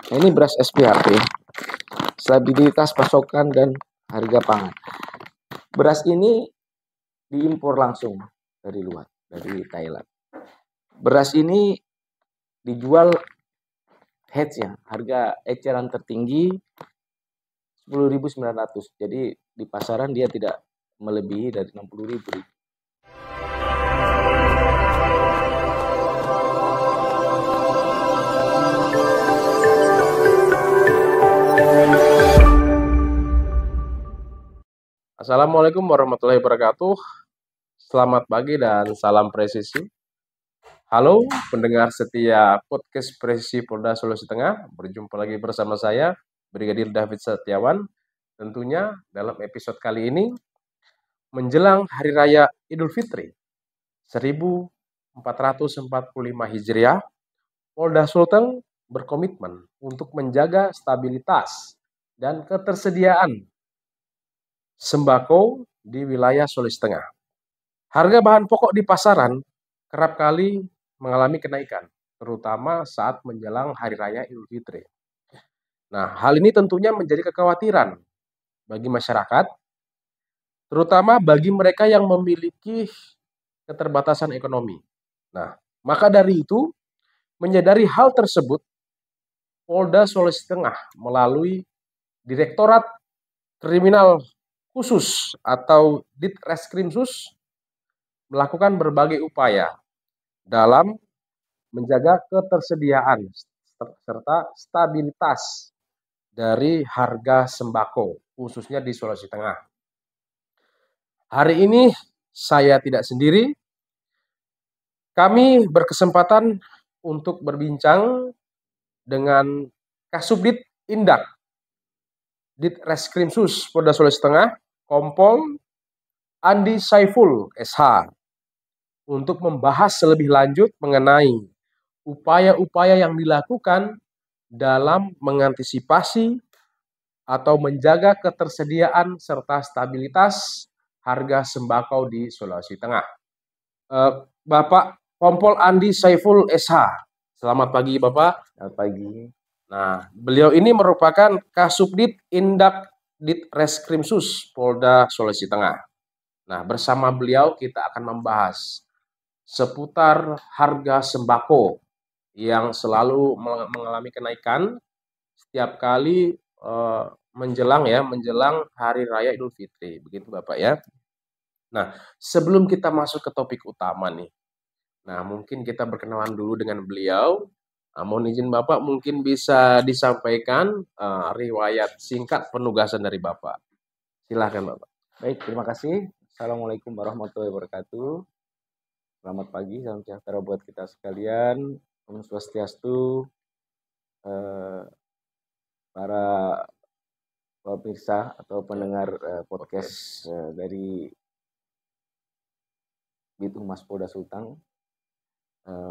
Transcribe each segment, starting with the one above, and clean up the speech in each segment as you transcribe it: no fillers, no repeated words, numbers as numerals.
Nah, ini beras SPHP, stabilitas pasokan dan harga pangan. Beras ini diimpor langsung dari luar, dari Thailand. Beras ini dijual hedge ya, harga eceran tertinggi 10.900. Jadi di pasaran dia tidak melebihi dari 60.000. Assalamualaikum warahmatullahi wabarakatuh. Selamat pagi dan salam presisi. Halo pendengar setia podcast Presisi Polda Sulawesi Tengah. Berjumpa lagi bersama saya, Brigadir David Setiawan. Tentunya dalam episode kali ini menjelang Hari Raya Idul Fitri 1445 Hijriah, Polda Sulteng berkomitmen untuk menjaga stabilitas dan ketersediaan sembako di wilayah Sulawesi Tengah. Harga bahan pokok di pasaran kerap kali mengalami kenaikan, terutama saat menjelang Hari Raya Idul Fitri. Nah, hal ini tentunya menjadi kekhawatiran bagi masyarakat, terutama bagi mereka yang memiliki keterbatasan ekonomi. Nah, maka dari itu, menyadari hal tersebut, Polda Sulawesi Tengah melalui Direktorat Kriminal Khusus atau Ditreskrimsus melakukan berbagai upaya dalam menjaga ketersediaan serta stabilitas dari harga sembako, khususnya di Sulawesi Tengah. Hari ini saya tidak sendiri, kami berkesempatan untuk berbincang dengan Kasubdit Indak Ditreskrimsus Polda Sulawesi Tengah, Kompol Andi Saiful SH, untuk membahas lebih lanjut mengenai upaya-upaya yang dilakukan dalam mengantisipasi atau menjaga ketersediaan serta stabilitas harga sembako di Sulawesi Tengah. Bapak Kompol Andi Saiful SH. Selamat pagi Bapak. Selamat pagi. Nah, beliau ini merupakan Kasubdit Indak Ditreskrimsus Polda Sulawesi Tengah. Nah, bersama beliau kita akan membahas seputar harga sembako yang selalu mengalami kenaikan setiap kali menjelang Hari Raya Idul Fitri, begitu Bapak ya. Nah, sebelum kita masuk ke topik utama nih, nah mungkin kita berkenalan dulu dengan beliau. Mohon izin Bapak, mungkin bisa disampaikan riwayat singkat penugasan dari Bapak. Silakan Bapak. Baik, terima kasih. Assalamualaikum warahmatullahi wabarakatuh. Selamat pagi, salam sejahtera buat kita sekalian. Om Swastiastu, para pemirsa atau pendengar podcast dari Bitumas Polda Sulteng.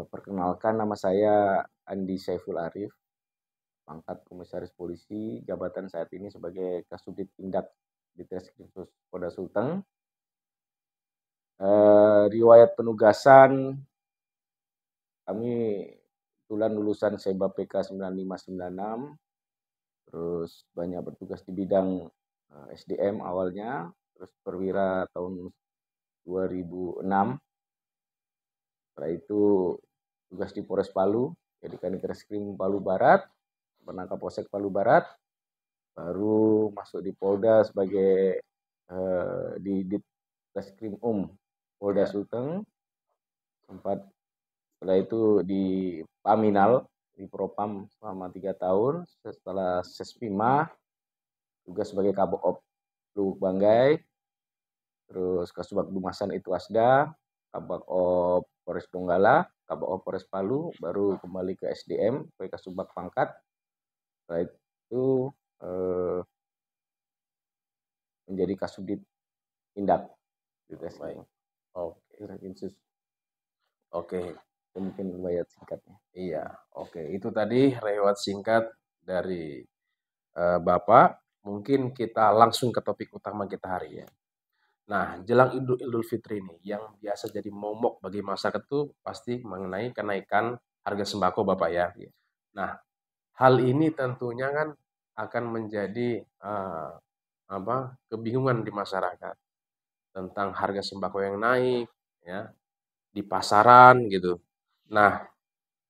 Perkenalkan, nama saya Andi Saiful Arif, pangkat Komisaris Polisi, jabatan saat ini sebagai Kasubdit Indak Ditreskrimsus Polda Sulteng. Riwayat penugasan, kami kebetulan lulusan SEBA PK 9596, terus banyak bertugas di bidang SDM awalnya, terus perwira tahun 2006. Setelah itu tugas di Polres Palu, jadi Kanit Reskrim Palu Barat, penangkap Polsek Palu Barat, baru masuk di Polda sebagai di Ditreskrim Polda Sulteng. Sempat setelah itu di Paminal, di Propam selama 3 tahun. Setelah Sespima, tugas sebagai Kabop Lubuk Banggai, terus Kasubag Dumasan itu Asda, Kabop Polres Donggala, Kabop Polres Palu, baru kembali ke SDM sebagai Kasubag pangkat. Setelah itu menjadi Kasubdit Indak Ditreskrim. Oke. Mungkin riwayat singkatnya. Iya, oke. Itu tadi riwayat singkat dari Bapak. Mungkin kita langsung ke topik utama kita hari ya. Nah, jelang Idul Fitri ini yang biasa jadi momok bagi masyarakat itu pasti mengenai kenaikan harga sembako Bapak ya. Nah, Hal ini tentunya kan akan menjadi kebingungan di masyarakat tentang harga sembako yang naik, ya, di pasaran gitu. Nah,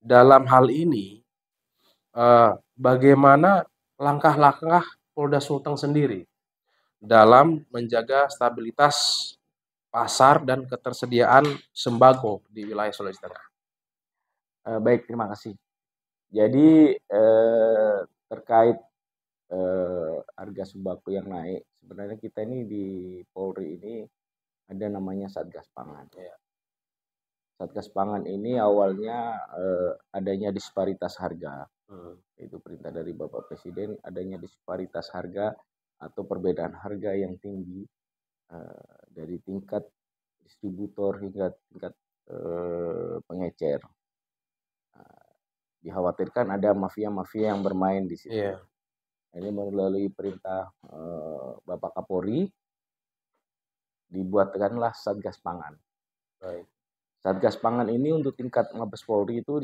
dalam hal ini, bagaimana langkah-langkah Polda Sulteng sendiri dalam menjaga stabilitas pasar dan ketersediaan sembako di wilayah Sulawesi Tengah? Baik, terima kasih. Jadi terkait harga sembako yang naik, sebenarnya kita ini di Polri ini ada namanya Satgas Pangan. Ya. Satgas Pangan ini awalnya adanya disparitas harga, itu perintah dari Bapak Presiden, adanya disparitas harga atau perbedaan harga yang tinggi dari tingkat distributor hingga tingkat pengecer. Dikhawatirkan ada mafia-mafia yang bermain di situ. Iya. Ini melalui perintah Bapak Kapolri dibuatkanlah Satgas Pangan. Baik. Satgas Pangan ini untuk tingkat Mabes Polri itu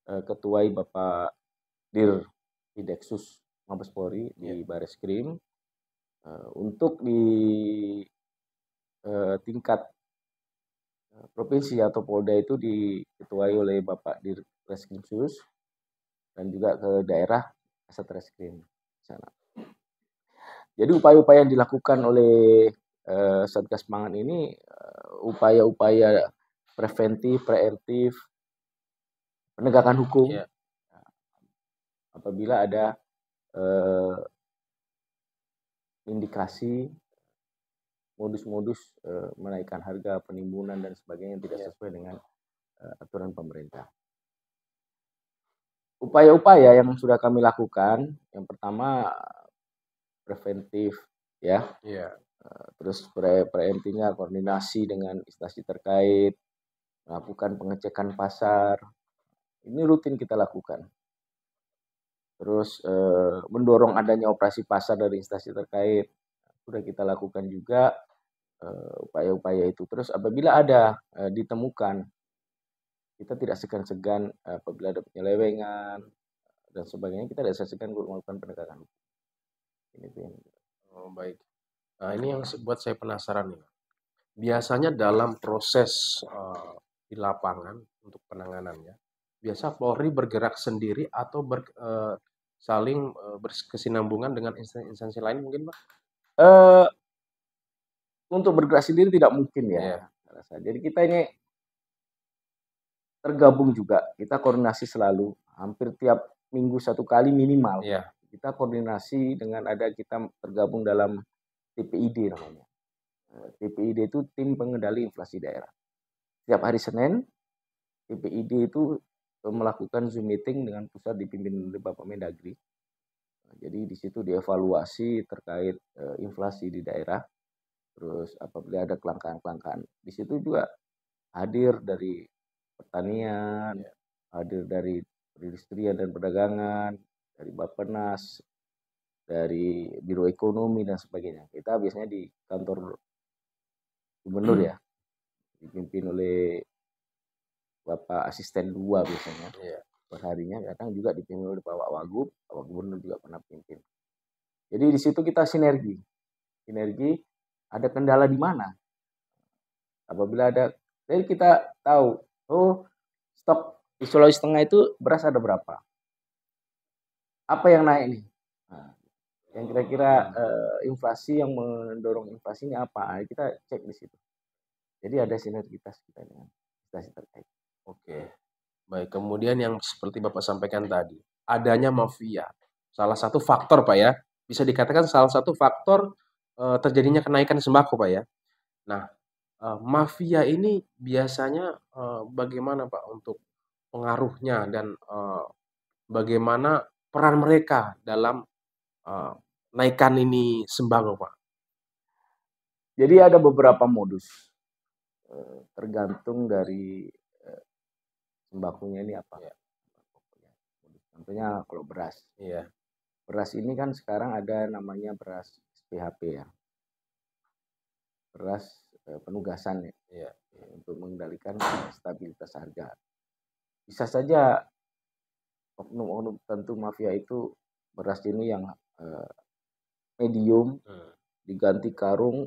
diketuai Bapak Dir Ideksus Mabes Polri di Bareskrim. Untuk di tingkat provinsi atau Polda itu diketuai oleh Bapak Dir Reskrimsus dan juga ke daerah Kasat Reskrim sana. Jadi upaya-upaya yang dilakukan oleh Satgas Pangan ini upaya-upaya preventif, preemptif, penegakan hukum. Ya. Apabila ada indikasi modus-modus menaikkan harga, penimbunan dan sebagainya yang tidak sesuai dengan aturan pemerintah. Upaya-upaya yang sudah kami lakukan, yang pertama preventif, ya. Iya. Terus preemptifnya koordinasi dengan instansi terkait, melakukan pengecekan pasar. Ini rutin kita lakukan. Terus mendorong adanya operasi pasar dari instansi terkait, sudah kita lakukan juga upaya-upaya itu. Terus apabila ada ditemukan, kita tidak segan-segan apabila ada penyelewengan dan sebagainya, kita tidak segan untuk melakukan penegakan hukum. Ini tuh yang baik. Nah, ini yang buat saya penasaran nih. Biasanya dalam proses di lapangan untuk penanganannya, biasa Polri bergerak sendiri atau saling berkesinambungan dengan instansi lain mungkin, Pak? untuk bergerak sendiri tidak mungkin ya. Jadi kita ini tergabung juga, kita koordinasi selalu, hampir tiap minggu satu kali minimal. Iya. Kita koordinasi dengan kita tergabung dalam TPID namanya. TPID itu Tim Pengendali Inflasi Daerah. Setiap hari Senin, TPID itu melakukan Zoom meeting dengan pusat dipimpin oleh Bapak Mendagri. Jadi di situ dievaluasi terkait inflasi di daerah. Terus apabila ada kelangkaan-kelangkaan, di situ juga hadir dari pertanian, hadir dari perindustrian dan perdagangan, dari Bappenas, dari Biro Ekonomi dan sebagainya. Kita biasanya di kantor gubernur ya, dipimpin oleh Bapak Asisten 2 biasanya. Perharinya kadang juga dipimpin oleh Bapak Wagub, Bapak Gubernur juga pernah pimpin. Jadi di situ kita sinergi. Ada kendala di mana? Apabila ada, jadi kita tahu, stok di Sulawesi Tengah itu beras ada berapa? Apa yang naik nih? Nah, yang kira-kira inflasi yang mendorong inflasinya apa? Nah, kita cek di situ. Jadi ada sinergitas kita dengan instansi terkait. Oke. Baik, kemudian yang seperti Bapak sampaikan tadi, adanya mafia. Salah satu faktor, Pak ya. Bisa dikatakan salah satu faktor terjadinya kenaikan sembako, Pak ya. Nah, mafia ini biasanya bagaimana, Pak, untuk pengaruhnya dan bagaimana peran mereka dalam naikkan ini sembako, Pak? Jadi ada beberapa modus, tergantung dari sembakonya ini apa. Contohnya kalau beras. Iya. Beras ini kan sekarang ada namanya beras PHP ya. Beras penugasan ya. Untuk mengendalikan stabilitas harga. Bisa saja oknum-oknum tentu mafia itu beras ini yang medium diganti karung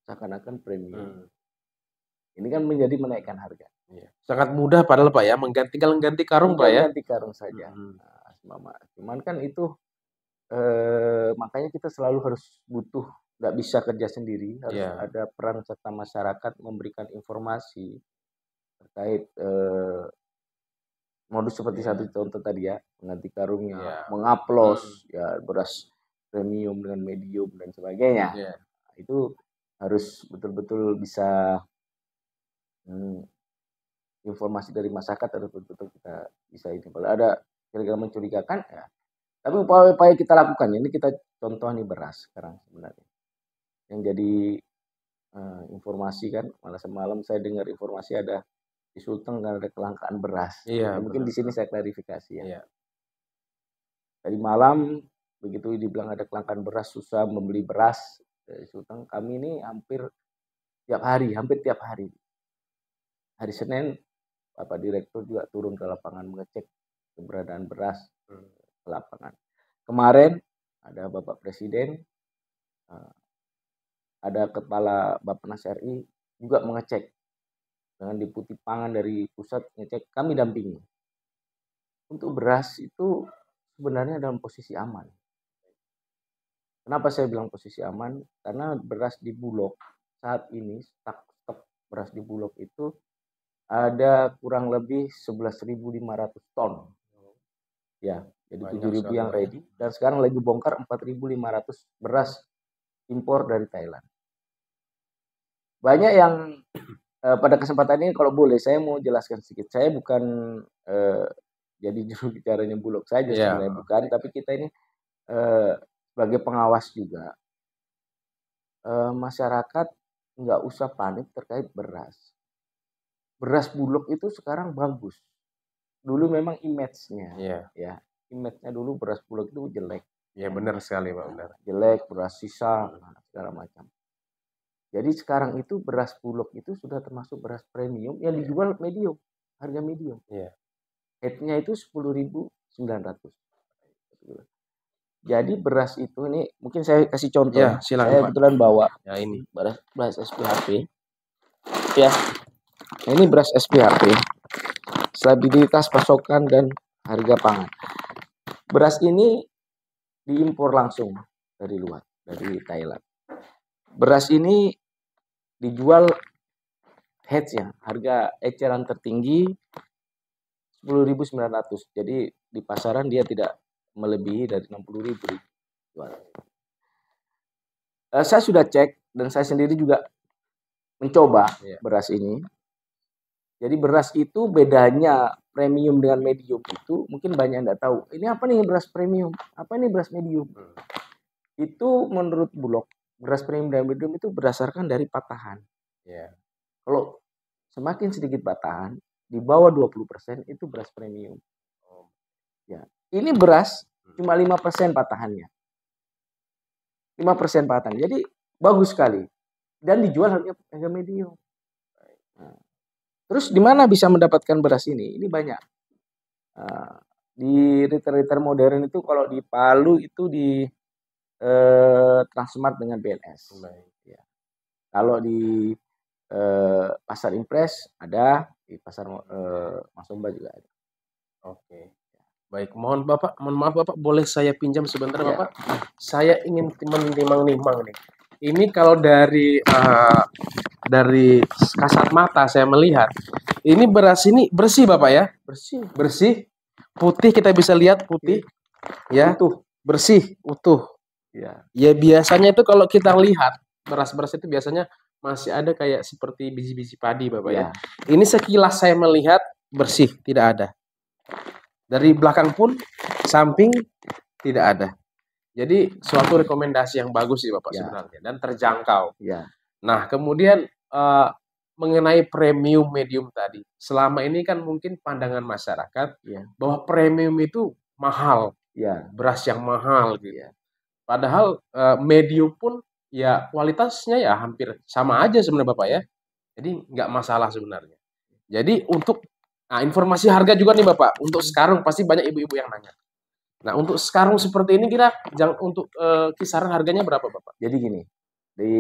seakan-akan premium. Ini kan menjadi menaikkan harga. Sangat mudah padahal Pak ya, tinggal mengganti karung Pak ya. Ganti karung saja. Nah, cuman kan itu makanya kita selalu harus butuh, nggak bisa kerja sendiri, harus ada peran serta masyarakat memberikan informasi terkait modus seperti satu contoh tadi ya, mengganti karungnya, mengaplos ya beras premium dengan medium dan sebagainya. Nah, itu harus betul-betul bisa informasi dari masyarakat harus betul-betul kita bisa ini. Kalau ada kira-kira mencurigakan ya, tapi upaya-upaya kita lakukan ini kita contoh nih beras sekarang sebenarnya yang jadi informasi kan, malah semalam saya dengar informasi ada di Sulteng kan ada kelangkaan beras. Mungkin di sini saya klarifikasi ya. Tadi malam begitu dibilang ada kelangkaan beras, susah membeli beras dari Sulteng, kami ini hampir tiap hari. Hari Senin Bapak Direktur juga turun ke lapangan mengecek keberadaan beras ke lapangan. Kemarin ada Bapak Presiden, ada Kepala Bappenas RI juga mengecek dengan Deputi Pangan dari pusat ngecek, kami dampingi. Untuk beras itu sebenarnya dalam posisi aman. Kenapa saya bilang posisi aman? Karena beras di Bulog saat ini stok beras di Bulog itu ada kurang lebih 11.500 ton. Ya, jadi 7.000 yang ready dan sekarang lagi bongkar 4.500 beras impor dari Thailand. Banyak yang pada kesempatan ini kalau boleh saya mau jelaskan sedikit. Saya bukan jadi juru bicaranya Bulog saja sebenarnya bukan, tapi kita ini sebagai pengawas juga. Masyarakat nggak usah panik terkait beras. Beras Bulog itu sekarang bagus. Dulu memang image-nya, ya image-nya dulu beras Bulog itu jelek. Ya benar sekali Pak, benar. Jelek, beras sisa, segala macam. Jadi sekarang itu beras Bulog itu sudah termasuk beras premium yang dijual medium, harga medium. Headnya itu 10.900. Jadi beras itu ini mungkin saya kasih contoh. Silakan, saya Pak. Kebetulan bawa ini beras SPHP. Ya, ini beras SPHP. Stabilitas pasokan dan harga pangan. Beras ini diimpor langsung dari luar, dari Thailand. Beras ini dijual hedge-nya, harga eceran tertinggi 10.900. Jadi di pasaran dia tidak melebihi dari 60.000 dijual. Saya sudah cek dan saya sendiri juga mencoba beras ini. Jadi beras itu bedanya premium dengan medium itu mungkin banyak yang tidak tahu. Ini apa nih beras premium? Apa ini beras medium? Itu menurut Bulog, beras premium dan medium itu berdasarkan dari patahan. Kalau semakin sedikit patahan, di bawah 20% itu beras premium. Ya, ini beras cuma 5% patahannya. 5% patahan. Jadi bagus sekali. Dan dijual harga medium. Nah, terus di mana bisa mendapatkan beras ini? Ini banyak. Di retail modern itu kalau di Palu itu di Transmart dengan BNS. Ya. Kalau di Pasar Impres ada, di Pasar Masomba juga ada. Baik, mohon maaf Bapak, boleh saya pinjam sebentar Bapak? Saya ingin menimang-nimang nih. Ini kalau dari kasat mata saya melihat, ini beras ini bersih Bapak ya? Bersih. Putih, kita bisa lihat putih. Ya, bersih, utuh. Ya biasanya itu kalau kita lihat beras-beras itu biasanya masih ada kayak seperti biji-biji padi Bapak ya. Ini sekilas saya melihat bersih, tidak ada. Dari belakang pun, samping tidak ada. Jadi suatu rekomendasi yang bagus sih Bapak sebenarnya dan terjangkau. Nah kemudian mengenai premium medium tadi, selama ini kan mungkin pandangan masyarakat bahwa premium itu mahal, beras yang mahal gitu. Padahal medium pun ya kualitasnya ya hampir sama aja sebenarnya Bapak ya. Jadi nggak masalah sebenarnya. Jadi untuk Nah, informasi harga juga nih Bapak, untuk sekarang pasti banyak ibu-ibu yang nanya. Nah, untuk sekarang seperti ini kira untuk kisaran harganya berapa Bapak? Jadi gini, di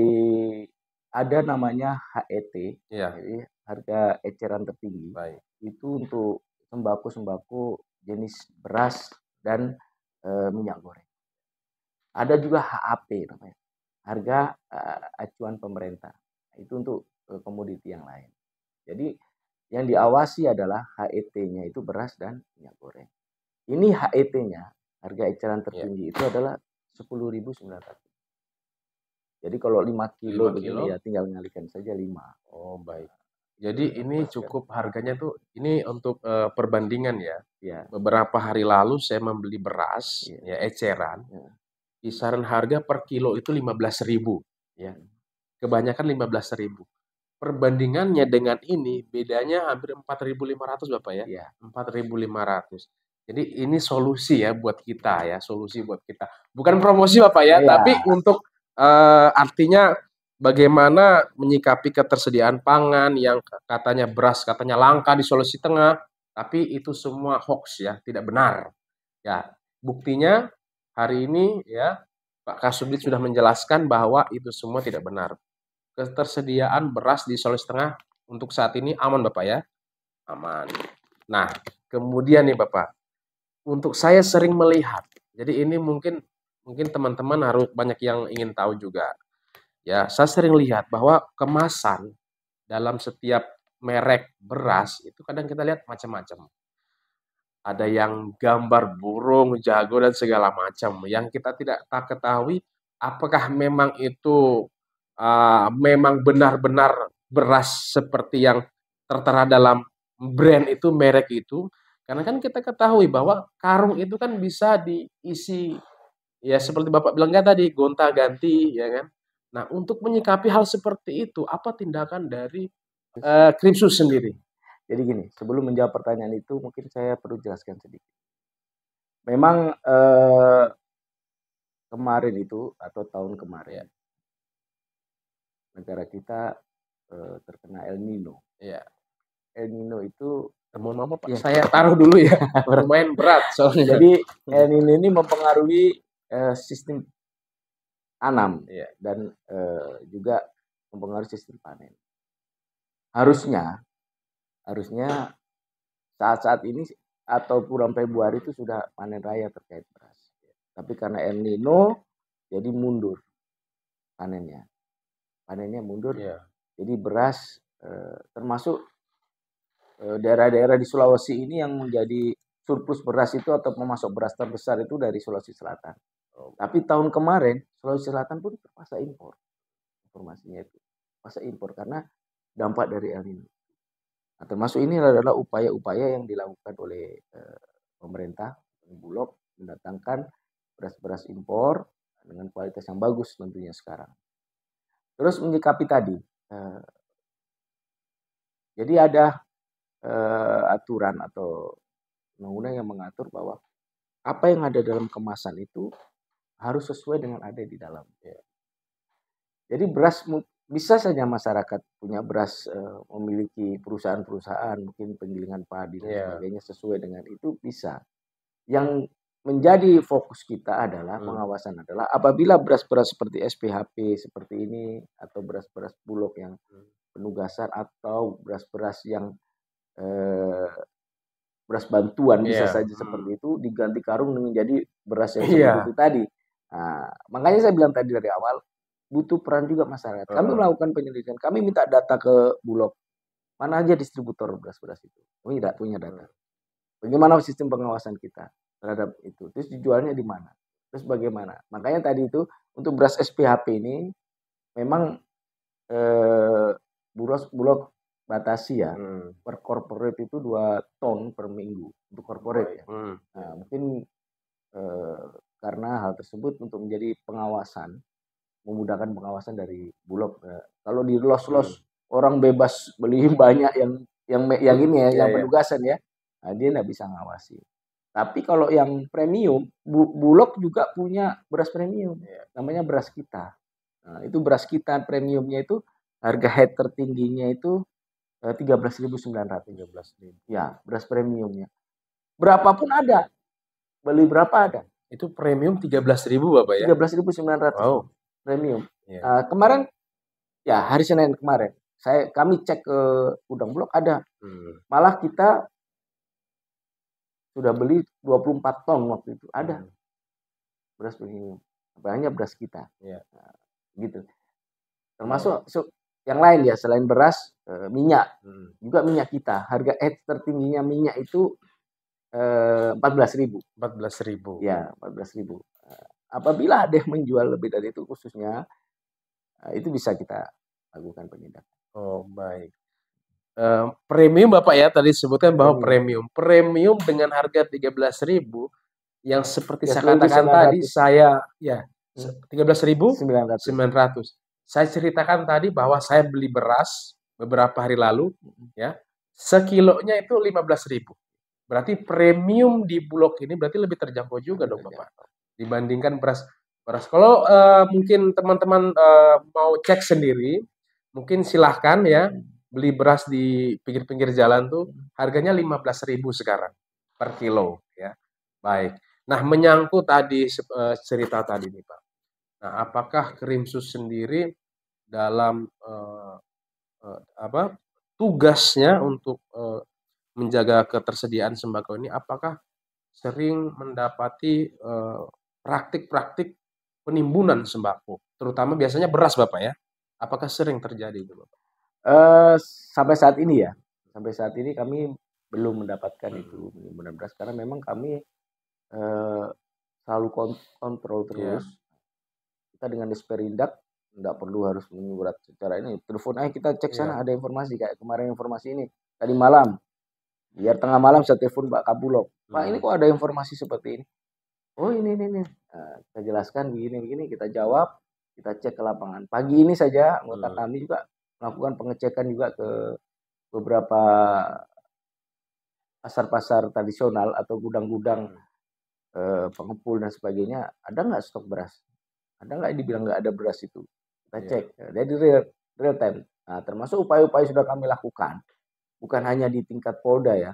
ada namanya HET, Iya, jadi harga eceran tertinggi baik. itu untuk sembako-sembako jenis beras dan minyak goreng. Ada juga HAP namanya, harga acuan pemerintah. Itu untuk komoditi yang lain. Jadi yang diawasi adalah HET-nya itu beras dan minyak goreng. Ini HET-nya, harga eceran Iya. tertinggi itu adalah 10.900. Jadi kalau 5 kilo 5 begini kilo. ya tinggal ngalikan saja 5. Oh, baik. Jadi ini Kan? cukup harganya tuh ini untuk perbandingan ya. Ya, Beberapa hari lalu saya membeli beras ya, ya eceran, ya, kisaran harga per kilo itu 15.000 ya. Kebanyakan 15.000. Perbandingannya dengan ini bedanya hampir 4.500 Bapak ya. ya, 4.500. Jadi ini solusi ya buat kita ya, solusi buat kita. Bukan promosi Bapak ya, ya, tapi untuk artinya bagaimana menyikapi ketersediaan pangan yang katanya beras katanya langka di Sulawesi Tengah, tapi itu semua hoax ya, tidak benar. Ya, buktinya hari ini ya Pak Kasubdit sudah menjelaskan bahwa itu semua tidak benar. Ketersediaan beras di Sulawesi Tengah untuk saat ini aman Bapak ya? Aman. Nah, kemudian nih Bapak, untuk saya sering melihat, jadi ini mungkin mungkin teman-teman harus banyak yang ingin tahu juga. Ya, saya sering lihat bahwa kemasan dalam setiap merek beras itu kadang kita lihat macam-macam. Ada yang gambar burung, jago dan segala macam yang kita tidak tak ketahui apakah memang itu memang benar-benar beras seperti yang tertera dalam brand itu, merek itu. Karena kan kita ketahui bahwa karung itu kan bisa diisi ya seperti Bapak bilang kan tadi gonta-ganti ya kan. Nah, untuk menyikapi hal seperti itu apa tindakan dari Krimsus sendiri? jadi gini, sebelum menjawab pertanyaan itu mungkin saya perlu jelaskan sedikit. Memang kemarin itu atau tahun kemarin Ya, negara kita terkena El Nino. ya. El Nino itu Mohon maaf Pak, ya, saya taruh dulu ya. Lumayan berat soalnya. jadi El Nino ini mempengaruhi sistem tanam Iya, dan juga mempengaruhi sistem panen. Harusnya harusnya saat-saat ini atau bulan Februari itu sudah panen raya terkait beras. Tapi karena El Nino jadi mundur panennya. Panennya mundur. iya. Jadi beras termasuk daerah-daerah di Sulawesi ini yang menjadi surplus beras itu atau memasok beras terbesar itu dari Sulawesi Selatan. Oh, Tapi tahun kemarin Sulawesi Selatan pun terpaksa impor. Informasinya itu. Terpaksa impor karena dampak dari El Nino. Nah, termasuk ini adalah upaya-upaya yang dilakukan oleh pemerintah Bulog mendatangkan beras-beras impor dengan kualitas yang bagus tentunya sekarang. Terus menyikapi tadi, jadi ada aturan atau undang-undang yang mengatur bahwa apa yang ada dalam kemasan itu harus sesuai dengan ada di dalam. Jadi beras bisa saja masyarakat punya beras memiliki perusahaan-perusahaan mungkin penggilingan padi dan sebagainya sesuai dengan itu bisa. Yang menjadi fokus kita adalah pengawasan adalah apabila beras-beras seperti SPHP seperti ini atau beras-beras Bulog yang penugasan atau beras-beras yang beras bantuan bisa saja seperti itu diganti karung menjadi beras yang seperti itu tadi. Nah, makanya saya bilang tadi dari awal butuh peran juga masyarakat. Kami melakukan penyelidikan, kami minta data ke Bulog. Mana aja distributor beras-beras itu. Kami tidak punya data. Bagaimana sistem pengawasan kita terhadap itu? Terus dijualnya di mana? Terus bagaimana? Makanya tadi itu untuk beras SPHP ini memang Bulog batasi ya. Per corporate itu 2 ton per minggu untuk corporate ya. Nah, mungkin karena hal tersebut untuk menjadi pengawasan, memudahkan pengawasan dari Bulog. Kalau di los-los orang bebas beli banyak yang ini ya, yang penugasan ya, nah, dia nggak bisa ngawasi. Tapi kalau yang premium, Bulog juga punya beras premium, namanya beras kita. Nah, itu beras kita premiumnya itu harga head tertingginya itu 13.900. 13.000. Ya, beras premiumnya. Berapapun ada, beli berapa ada. Itu premium 13.000 Bapak ya? 13.900 Wow. premium. Ya. Kemarin, ya hari Senin kemarin, kami cek ke gudang Bulog ada. Malah kita sudah beli 24 ton waktu itu, ada beras premium. Banyak beras kita. Ya. Gitu. Termasuk yang lain ya, selain beras, minyak. Juga minyak kita. Harga tertingginya minyak itu 14.000. 14.000. Ya, 14.000. Apabila ada yang menjual lebih dari itu khususnya, itu bisa kita lakukan penindakan. Oh, baik. Premium Bapak ya tadi sebutkan bahwa premium dengan harga 13.000 yang seperti saya katakan tadi, saya ya 13.900. Saya ceritakan tadi bahwa saya beli beras beberapa hari lalu ya, sekilonya itu 15.000. Berarti premium di Bulog ini berarti lebih terjangkau juga dong Bapak dibandingkan beras. Kalau mungkin teman-teman mau cek sendiri, mungkin silahkan ya beli beras di pinggir-pinggir jalan tuh harganya 15.000 sekarang per kilo ya. Baik. Nah, menyangkut tadi cerita tadi nih Pak. Nah, apakah Krimsus sendiri dalam tugasnya untuk menjaga ketersediaan sembako ini, apakah sering mendapati praktik-praktik penimbunan sembako, terutama biasanya beras Bapak ya? Apakah sering terjadi itu Bapak? Sampai saat ini ya, sampai saat ini kami belum mendapatkan itu penimbunan beras karena memang kami selalu kontrol terus. Kita dengan Disperindak nggak perlu harus menyurat secara ini, telepon aja kita cek sana ada informasi kayak kemarin informasi ini tadi malam, biar tengah malam saya telepon Pak Kabulok, Pak ini kok ada informasi seperti ini, oh ini. Kita jelaskan begini kita jawab, kita cek ke lapangan. Pagi ini saja anggota kami juga melakukan pengecekan juga ke beberapa pasar-pasar tradisional atau gudang-gudang pengepul dan sebagainya, ada nggak stok beras? Ada nggak dibilang nggak ada beras itu? Kita cek. Jadi real time. Nah, termasuk upaya-upaya sudah kami lakukan. Bukan hanya di tingkat Polda ya.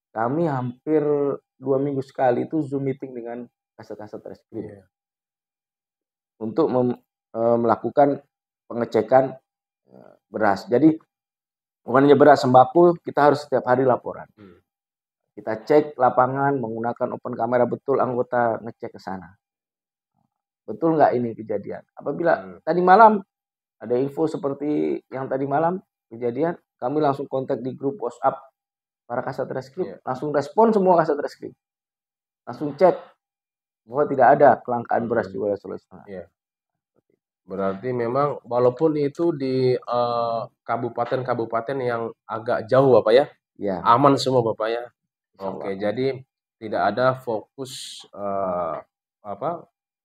Kami hampir 2 minggu sekali itu Zoom meeting dengan Kasat-Kasat Reskrim. Untuk melakukan pengecekan beras. Jadi bukan hanya beras, sembako kita harus setiap hari laporan. Kita cek lapangan menggunakan open kamera, betul anggota ngecek ke sana. Betul nggak ini kejadian? Apabila tadi malam ada info seperti yang tadi malam kejadian, kami langsung kontak di grup WhatsApp para Kasat Reskrim, langsung respon semua Kasat Reskrim. Langsung cek bahwa tidak ada kelangkaan beras di wilayah Sulawesi Tengah. Berarti memang walaupun itu di kabupaten-kabupaten yang agak jauh Bapak ya, aman semua Bapak ya. Oke, jadi tidak ada fokus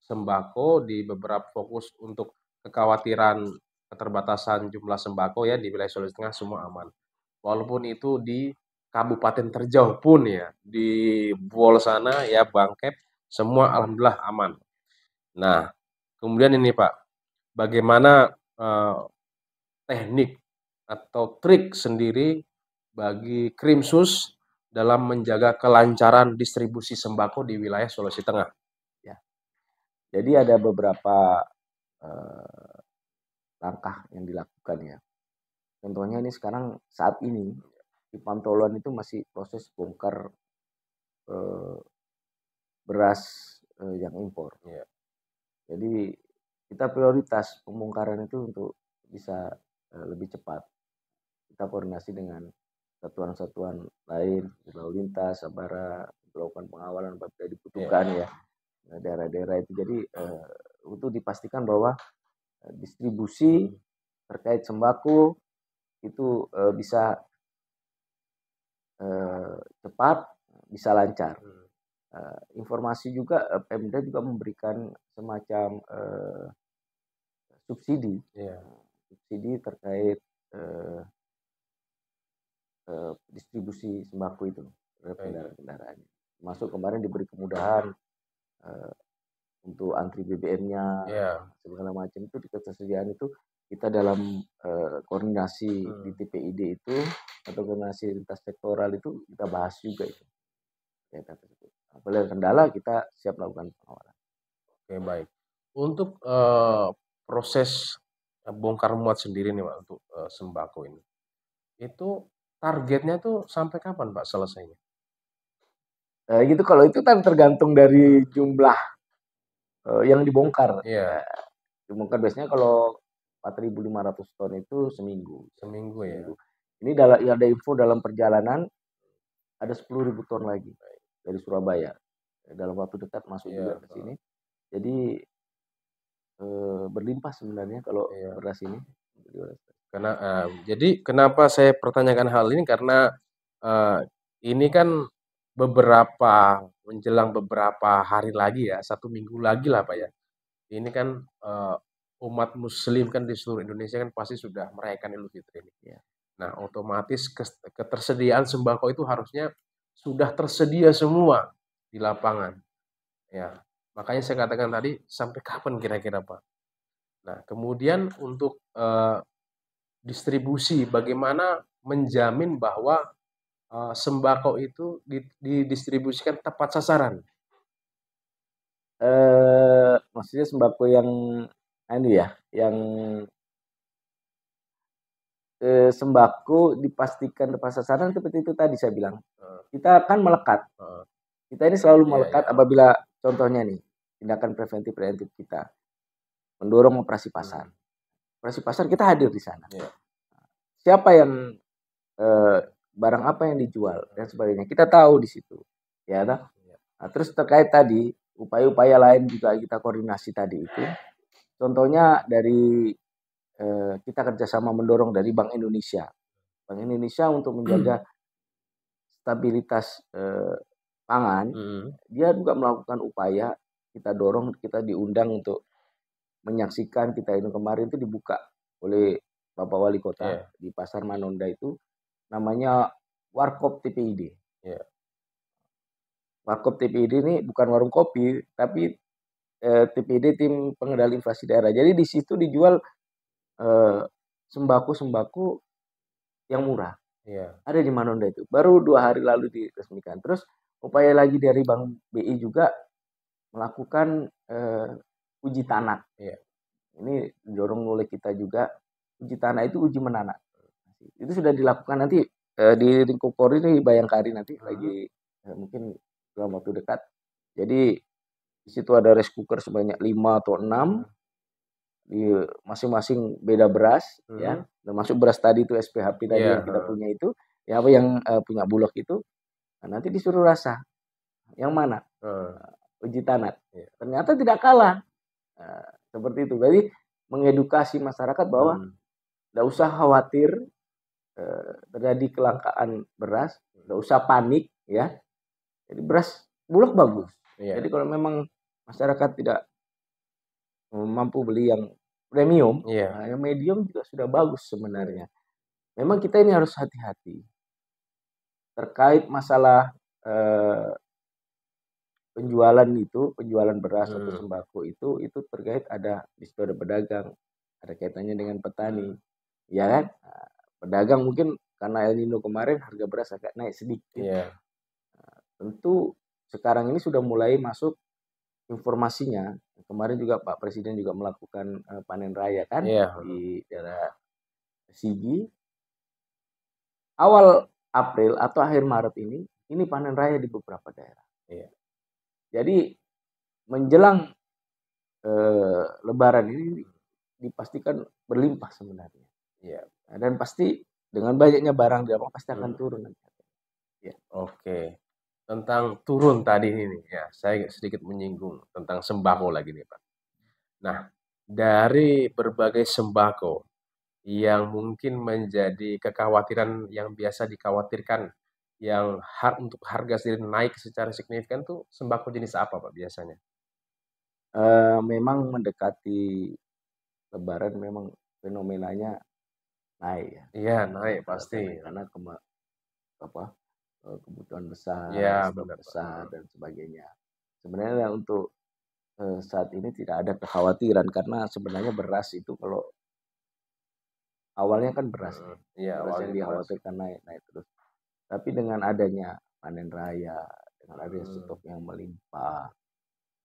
sembako di beberapa fokus untuk kekhawatiran keterbatasan jumlah sembako ya di wilayah Sulawesi Tengah semua aman. Walaupun itu di kabupaten terjauh pun ya, di Buol sana ya Bangkep, semua alhamdulillah aman. Nah, kemudian ini Pak, bagaimana teknik atau trik sendiri bagi Krimsus dalam menjaga kelancaran distribusi sembako di wilayah Sulawesi Tengah? Ya. Jadi ada beberapa langkah yang dilakukan ya. Contohnya ini sekarang saat ini di Pantoloan itu masih proses bongkar beras yang impor. Jadi kita prioritas pembongkaran itu untuk bisa lebih cepat. Kita koordinasi dengan satuan-satuan lain, lalu lintas, sabara, melakukan pengawalan apabila dibutuhkan ya daerah-daerah itu. Jadi untuk dipastikan bahwa distribusi terkait sembako itu bisa cepat, bisa lancar. Informasi juga Pemda juga memberikan semacam subsidi terkait distribusi sembako itu terhadap kendaraan-kendaraannya. Masuk kemarin diberi kemudahan untuk antri BBM-nya segala macam itu di ketersediaan itu kita dalam koordinasi di TPID itu atau koordinasi lintas sektoral itu kita bahas juga itu. Apabila kendala kita siap melakukan pengawalan. Oke, baik. Untuk proses bongkar muat sendiri nih Pak untuk sembako ini, itu targetnya tuh sampai kapan Pak selesainya? Gitu kalau itu kan tergantung dari jumlah yang dibongkar. Iya, Dibongkar biasanya kalau 4.500 ton itu seminggu. seminggu ya. Seminggu. Ini ada info dalam perjalanan ada 10.000 ton lagi dari Surabaya. Dalam waktu dekat masuk juga Iya, ke sini. Jadi berlimpah sebenarnya kalau iya. beras ini. Jadi kenapa saya pertanyakan hal ini karena ini kan menjelang beberapa hari lagi ya, 1 minggu lagi lah Pak ya. Ini kan umat Muslim kan di seluruh Indonesia kan pasti sudah merayakan Idul Fitri ini. Ya. Nah, otomatis ketersediaan sembako itu harusnya sudah tersedia semua di lapangan. Ya, makanya saya katakan tadi sampai kapan kira-kira Pak? Nah, kemudian untuk distribusi, bagaimana menjamin bahwa sembako itu didistribusikan tepat sasaran? Maksudnya sembako yang yang sembako dipastikan tepat sasaran seperti itu tadi saya bilang. Kita akan melekat. Kita ini selalu Iya, melekat iya. apabila contohnya nih tindakan preventif kita mendorong operasi pasar. Operasi pasar kita hadir di sana. Iya. Siapa yang barang apa yang dijual dan sebagainya kita tahu di situ. Ya, nah, terus terkait tadi upaya-upaya lain juga kita koordinasi tadi itu. Contohnya dari kita kerjasama mendorong dari Bank Indonesia. Bank Indonesia untuk menjaga stabilitas pangan, dia juga melakukan upaya, kita dorong, kita diundang untuk menyaksikan kita ini kemarin itu dibuka oleh Bapak Wali Kota di Pasar Manonda itu namanya Warkop TPID. Warkop TPID ini bukan warung kopi, tapi TPID tim pengendali inflasi daerah. Jadi di situ dijual sembako-sembako yang murah. Ada di Manonda itu. Baru 2 hari lalu diresmikan. Terus upaya lagi dari Bank BI juga melakukan uji tanah. Ini didorong oleh kita juga. Uji tanah itu uji menanak. Itu sudah dilakukan nanti di lingkup Polri ini Bayangkari nanti lagi mungkin dalam waktu dekat. Jadi di situ ada rice cooker sebanyak 5 atau 6 di masing-masing beda beras ya, termasuk beras tadi itu SPHP tadi yang kita punya itu ya, apa yang punya Bulog itu. Nah, nanti disuruh rasa yang mana uji tanah, ternyata tidak kalah. Seperti itu. Jadi mengedukasi masyarakat bahwa tidak usah khawatir terjadi kelangkaan beras, tidak usah panik ya. Jadi beras Bulog bagus. Jadi kalau memang masyarakat tidak mampu beli yang premium, nah, yang medium juga sudah bagus sebenarnya. Memang kita ini harus hati-hati terkait masalah penjualan beras atau sembako itu terkait ada di situ ada pedagang, ada kaitannya dengan petani, ya kan? Nah, pedagang mungkin karena El Nino kemarin harga beras agak naik sedikit. Nah, tentu sekarang ini sudah mulai masuk informasinya. Kemarin juga Pak Presiden juga melakukan panen raya kan di daerah Sigi. Awal April atau akhir Maret ini panen raya di beberapa daerah. Jadi menjelang Lebaran ini dipastikan berlimpah sebenarnya. Nah, dan pasti dengan banyaknya barang di lapangan pasti akan turun nanti. Oke. Tentang turun tadi ini ya, saya sedikit menyinggung tentang sembako lagi nih Pak. Nah, dari berbagai sembako yang mungkin menjadi kekhawatiran yang biasa dikhawatirkan yang untuk harga sendiri naik secara signifikan tuh sembako jenis apa Pak biasanya? Memang mendekati Lebaran memang fenomenanya naik ya. Iya, naik pasti. Karena kebutuhan besar, stok besar dan sebagainya. Sebenarnya untuk saat ini tidak ada kekhawatiran karena sebenarnya beras itu kalau awalnya kan beras, Iya, beras yang awalnya beras. dikhawatirkan naik terus. Tapi dengan adanya panen raya, dengan adanya Hmm, stok yang melimpah,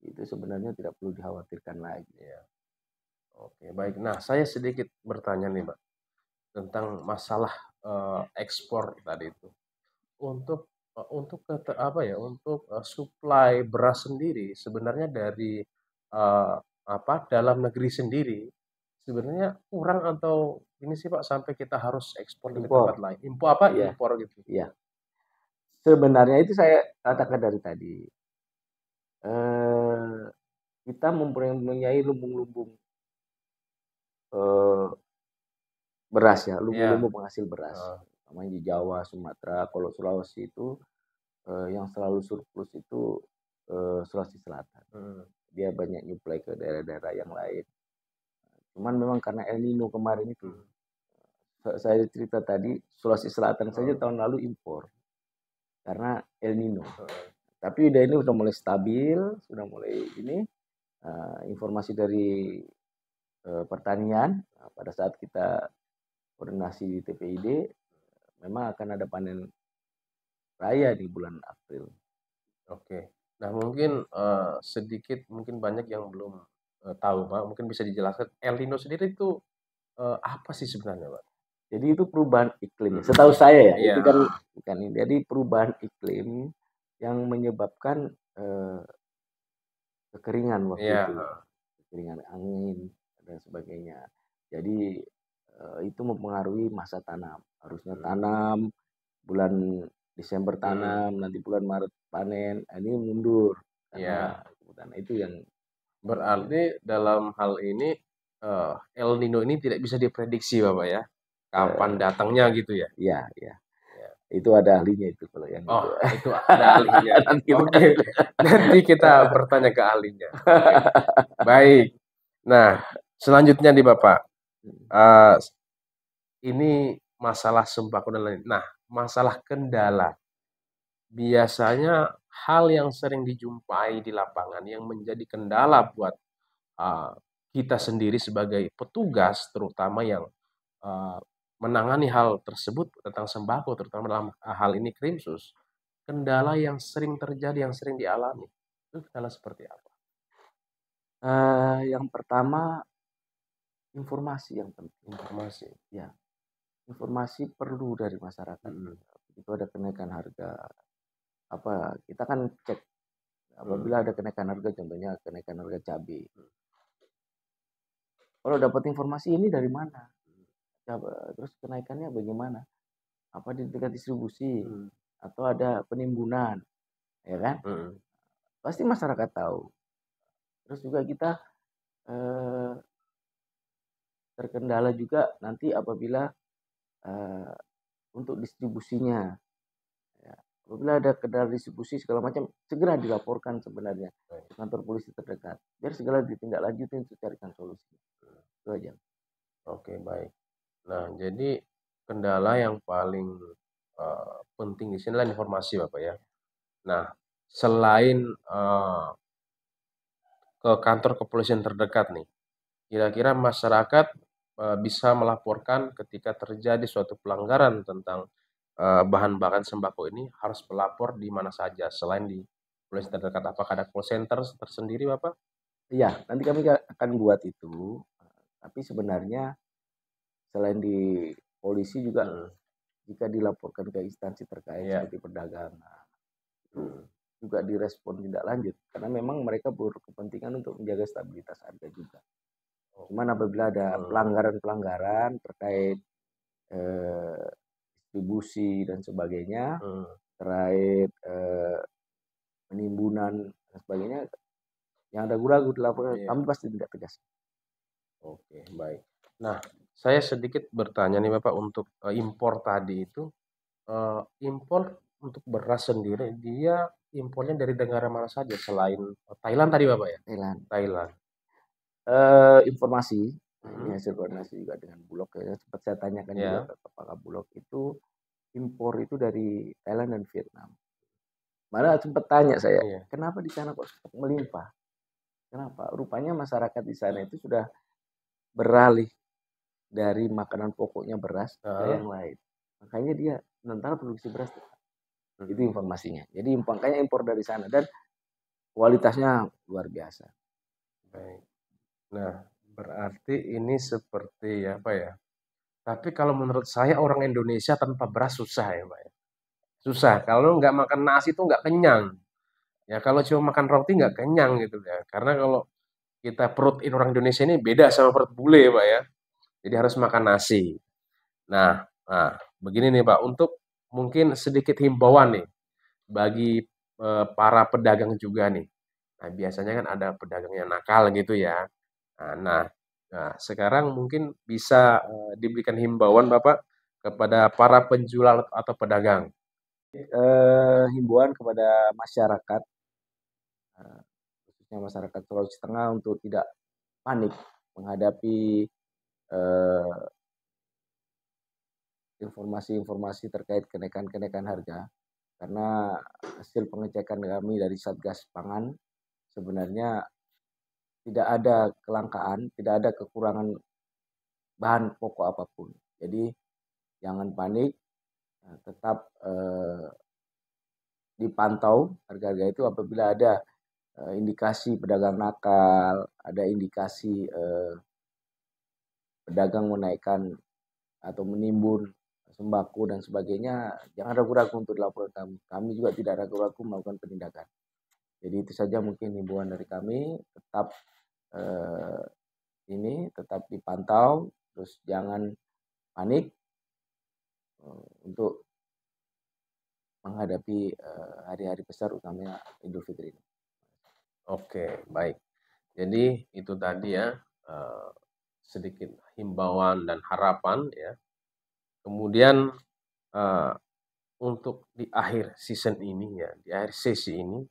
itu sebenarnya tidak perlu dikhawatirkan lagi. iya. Oke, baik. Nah, saya sedikit bertanya nih, Pak, tentang masalah ekspor tadi itu. Untuk apa ya, untuk suplai beras sendiri sebenarnya dari apa dalam negeri sendiri sebenarnya kurang atau ini sih Pak sampai kita harus ekspor ke tempat Impor, lain. Impor apa? iya, Impor gitu. iya. Sebenarnya itu saya katakan dari tadi. Eh, kita mempunyai lumbung-lumbung eh, beras ya, Iya. lumbung-lumbung penghasil beras. Heeh. Namanya di Jawa, Sumatera, kalau Sulawesi itu yang selalu surplus itu Sulawesi Selatan. Hmm. Dia banyak nyuplai ke daerah-daerah yang lain. Cuman memang karena El Nino kemarin itu, Hmm. saya cerita tadi, Sulawesi Selatan saja Hmm. tahun lalu impor karena El Nino. Hmm. Tapi ini sudah mulai stabil, sudah mulai ini informasi dari pertanian pada saat kita koordinasi di TPID memang akan ada panen raya di bulan April. Oke. Nah, mungkin sedikit mungkin banyak yang belum tahu Pak, mungkin bisa dijelaskan El Nino sendiri itu apa sih sebenarnya Pak? Jadi itu perubahan iklim. Hmm. Setahu saya ya, Iya. itu kan bukan ini. Jadi perubahan iklim yang menyebabkan kekeringan waktu Iya. itu, kekeringan angin dan sebagainya. Jadi itu mempengaruhi masa tanam. Harusnya Hmm. tanam bulan Desember Hmm. tanam, nanti bulan Maret panen. Ini mundur karena Iya. kebutuhan itu yang Berarti dalam hal ini El Nino ini tidak bisa diprediksi Bapak ya? Kapan eh, datangnya gitu ya? ya ya Ya. itu ada ahlinya itu kalau yang Oh, itu. itu ada ahlinya. Nanti kita Oke, nanti kita bertanya ke ahlinya. Oke, baik. Nah, selanjutnya nih Bapak, eh, ini masalah sembako dan lain. Nah, masalah kendala. Biasanya hal yang sering dijumpai di lapangan yang menjadi kendala buat uh, kita sendiri sebagai petugas, terutama yang uh, menangani hal tersebut tentang sembako, terutama dalam hal ini Krimsus, kendala yang sering terjadi, yang sering dialami, itu kendala seperti apa? yang pertama informasi yang penting. Informasi. Ya, informasi perlu dari masyarakat. Mm-mm. Itu ada kenaikan harga. Apa kita kan cek Mm-mm. apabila ada kenaikan harga, contohnya kenaikan harga cabai. Kalau dapat informasi ini dari mana? Terus kenaikannya bagaimana? Apa di tingkat distribusi Mm-mm. atau ada penimbunan, ya kan? Mm-mm. Pasti masyarakat tahu. Terus juga kita eh, terkendala juga nanti apabila eh, untuk distribusinya. Ya. Apabila ada kendala distribusi segala macam, segera dilaporkan sebenarnya ke kantor polisi terdekat. Biar segera ditindaklanjuti untuk carikan solusi. Itu aja. Oke, baik. Nah, jadi kendala yang paling penting di sini adalah informasi, Bapak ya. Nah, selain ke kantor kepolisian terdekat nih, kira-kira masyarakat bisa melaporkan ketika terjadi suatu pelanggaran tentang bahan-bahan sembako ini harus melapor di mana saja selain di polisi terdekat. Apakah ada call center tersendiri, Bapak? Iya, nanti kami akan buat itu. Tapi sebenarnya selain di polisi juga Hmm. jika dilaporkan ke instansi terkait Iya. seperti perdagangan itu Hmm. juga direspon tidak lanjut karena memang mereka berkepentingan untuk menjaga stabilitas harga juga. Cuman apabila ada Hmm. pelanggaran-pelanggaran terkait eh, distribusi dan sebagainya, Hmm. terkait penimbunan dan sebagainya, yang ragu-ragu dilaporkan Iya. kami pasti tidak tegas. Oke, baik. Nah, saya sedikit bertanya nih Bapak untuk impor tadi itu, impor untuk beras sendiri dia impornya dari negara mana saja selain Thailand tadi Bapak ya? Thailand. Thailand. Informasi, nah ini Mhm. hasil koordinasi juga dengan Bulog ya, sempat saya tanyakan juga Ya. ke Kepala Bulog itu impor itu dari Thailand dan Vietnam. Malah sempat tanya saya, Iya. kenapa di sana kok stok melimpah? Kenapa? Rupanya masyarakat di sana itu sudah beralih dari makanan pokoknya beras ke Heeh. yang lain. Makanya dia sementara produksi beras itu Mhm. informasinya. Jadi makanya impor dari sana dan kualitasnya luar biasa. Baik. Nah, berarti ini seperti apa ya? Tapi kalau menurut saya orang Indonesia tanpa beras susah ya, Pak ya. Susah. Kalau nggak makan nasi itu nggak kenyang. Ya kalau cuma makan roti nggak kenyang gitu ya. Karena kalau kita perut orang Indonesia ini beda sama perut bule, Pak ya. Jadi harus makan nasi. Nah, begini nih Pak, untuk mungkin sedikit himbauan nih bagi para pedagang juga nih. Nah, biasanya kan ada pedagang yang nakal gitu ya. Nah, nah, sekarang mungkin bisa diberikan himbauan Bapak kepada para penjual atau pedagang. Himbauan kepada masyarakat, khususnya masyarakat Sulawesi Tengah untuk tidak panik menghadapi eh, informasi-informasi terkait kenaikan-kenaikan harga. Karena hasil pengecekan kami dari Satgas Pangan sebenarnya tidak ada kelangkaan, tidak ada kekurangan bahan pokok apapun. Jadi jangan panik, tetap dipantau harga-harga itu apabila ada indikasi pedagang nakal, ada indikasi pedagang menaikkan atau menimbun sembako dan sebagainya, jangan ragu-ragu untuk laporan kami. Kami juga tidak ragu-ragu melakukan penindakan. Jadi itu saja mungkin himbauan dari kami, tetap tetap dipantau, terus jangan panik untuk menghadapi hari-hari besar utamanya Idul Fitri ini. Oke, baik. Jadi itu tadi ya sedikit himbauan dan harapan ya. Kemudian eh, untuk di akhir season ini ya, di akhir sesi ini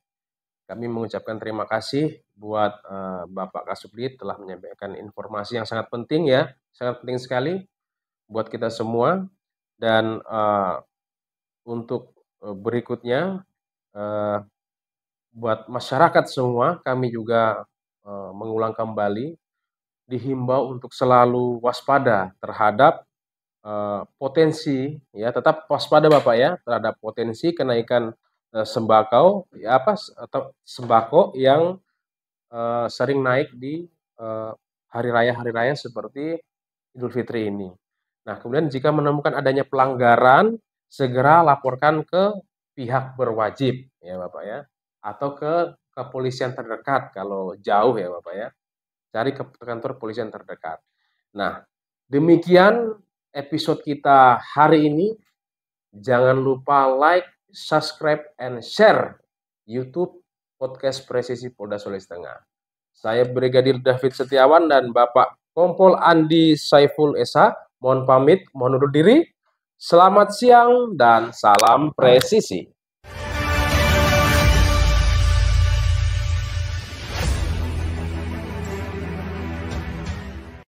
kami mengucapkan terima kasih buat Bapak Kasubdit telah menyampaikan informasi yang sangat penting ya, sangat penting sekali buat kita semua. Dan untuk berikutnya eh, buat masyarakat semua, kami juga mengulang kembali dihimbau untuk selalu waspada terhadap potensi ya, tetap waspada Bapak ya terhadap potensi kenaikan sembako ya atau sembako yang sering naik di eh, hari raya seperti Idul Fitri ini. Nah, kemudian jika menemukan adanya pelanggaran, segera laporkan ke pihak berwajib ya Bapak ya, atau ke kepolisian terdekat kalau jauh ya Bapak ya. Cari ke kantor polisian terdekat. Nah, demikian episode kita hari ini. Jangan lupa like, subscribe, and share YouTube Podcast Presisi Polda Sulawesi Tengah. Saya Brigadir David Setiawan dan Bapak Kompol Andi Saiful Esa. Mohon pamit, mohon undur diri. Selamat siang dan salam presisi.